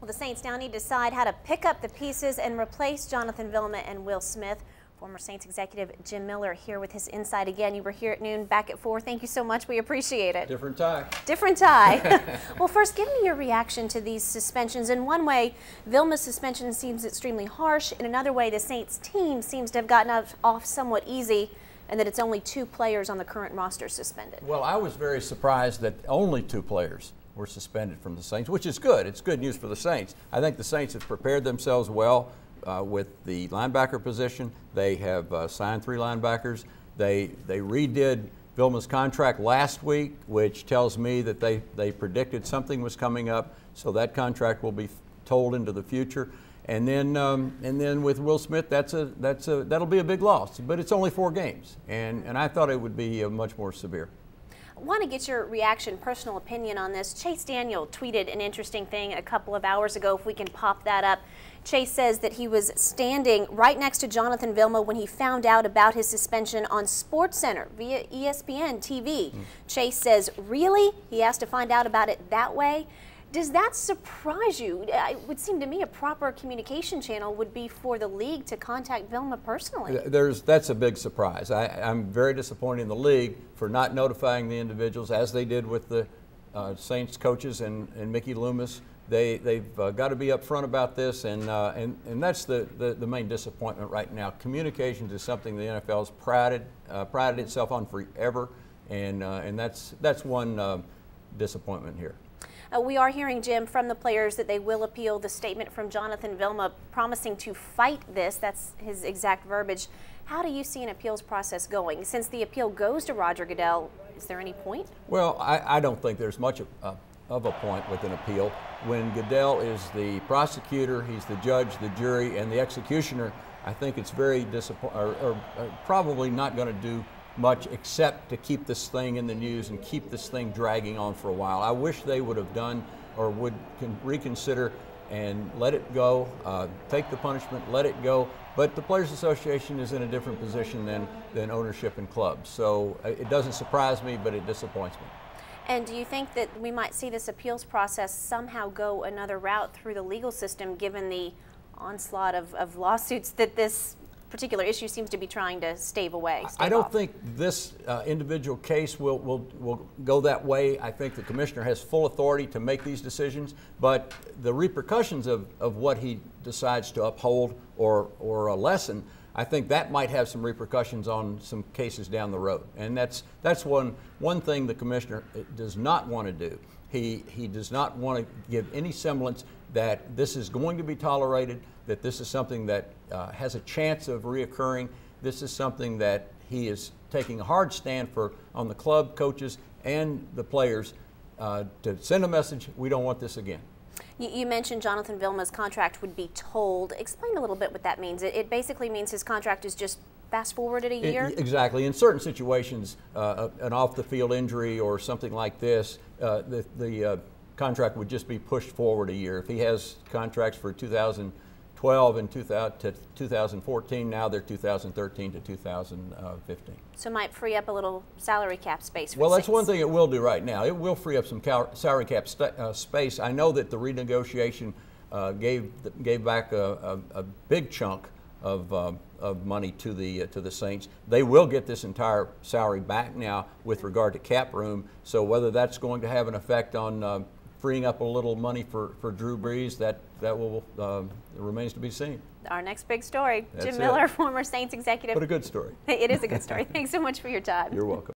The Saints now need to decide how to pick up the pieces and replace Jonathan Vilma and Will Smith. Former Saints executive Jim Miller here with his insight again. You were here at noon, back at 4. Thank you so much. We appreciate it. Different tie. Different tie. Well, first, give me your reaction to these suspensions. In one way, Vilma's suspension seems extremely harsh. In another way, the Saints team seems to have gotten off somewhat easy, and that it's only 2 players on the current roster suspended. Well, I was very surprised that only 2 players were suspended from the Saints, which is good. It's good news for the Saints. I think the Saints have prepared themselves well with the linebacker position. They have signed 3 linebackers. They redid Vilma's contract last week, which tells me that they predicted something was coming up, so that contract will be told into the future. And then with Will Smith, that'll be a big loss. But it's only 4 games, and I thought it would be much more severe. I want to get your reaction, personal opinion on this. Chase Daniel tweeted an interesting thing a couple of hours ago, if we can pop that up. Chase says that he was standing right next to Jonathan Vilma when he found out about his suspension on SportsCenter via ESPN TV. Chase says, really? He has to find out about it that way? Does that surprise you? It would seem to me a proper communication channel would be for the league to contact Vilma personally. That's a big surprise. I'm very disappointed in the league for not notifying the individuals, as they did with the Saints coaches and Mickey Loomis. They've got to be upfront about this, and that's the main disappointment right now. Communications is something the NFL has prided itself on forever, and that's one disappointment here. We are hearing, Jim, from the players that they will appeal the statement from Jonathan Vilma promising to fight this. That's his exact verbiage. How do you see an appeals process going? Since the appeal goes to Roger Goodell, is there any point? Well, I don't think there's much of a point with an appeal. When Goodell is the prosecutor, he's the judge, the jury, and the executioner, I think it's very probably not going to do much except to keep this thing in the news and keep this thing dragging on for a while. I wish they would have done or would reconsider and let it go, take the punishment, let it go. But the Players Association is in a different position than ownership and clubs. So it doesn't surprise me, but it disappoints me. And do you think that we might see this appeals process somehow go another route through the legal system, given the onslaught of lawsuits that this particular issue seems to be trying to stave off? I don't think this individual case will go that way. I think the commissioner has full authority to make these decisions, but the repercussions of what he decides to uphold or lessen, I think that might have some repercussions on some cases down the road. And that's one thing the commissioner does not want to do. He does not want to give any semblance that this is going to be tolerated, that this is something that has a chance of reoccurring. This is something that he is taking a hard stand for on the club, coaches, and the players to send a message, we don't want this again. You mentioned Jonathan Vilma's contract would be told. Explain a little bit what that means. It basically means his contract is just fast forwarded a year? Exactly. In certain situations, an off-the-field injury or something like this, the contract would just be pushed forward a year. If he has contracts for 2012 and 2014, now they're 2013 to 2015. So it might free up a little salary cap space for Well, that's Saints. one thing it will do right now. It will free up some salary cap space. I know that the renegotiation gave back a big chunk of money to the Saints. They will get this entire salary back now with regard to cap room. So whether that's going to have an effect on freeing up a little money for Drew Brees, that will remains to be seen. Our next big story. That's Jim Miller, former Saints executive. But a good story. It is a good story. Thanks so much for your time. You're welcome.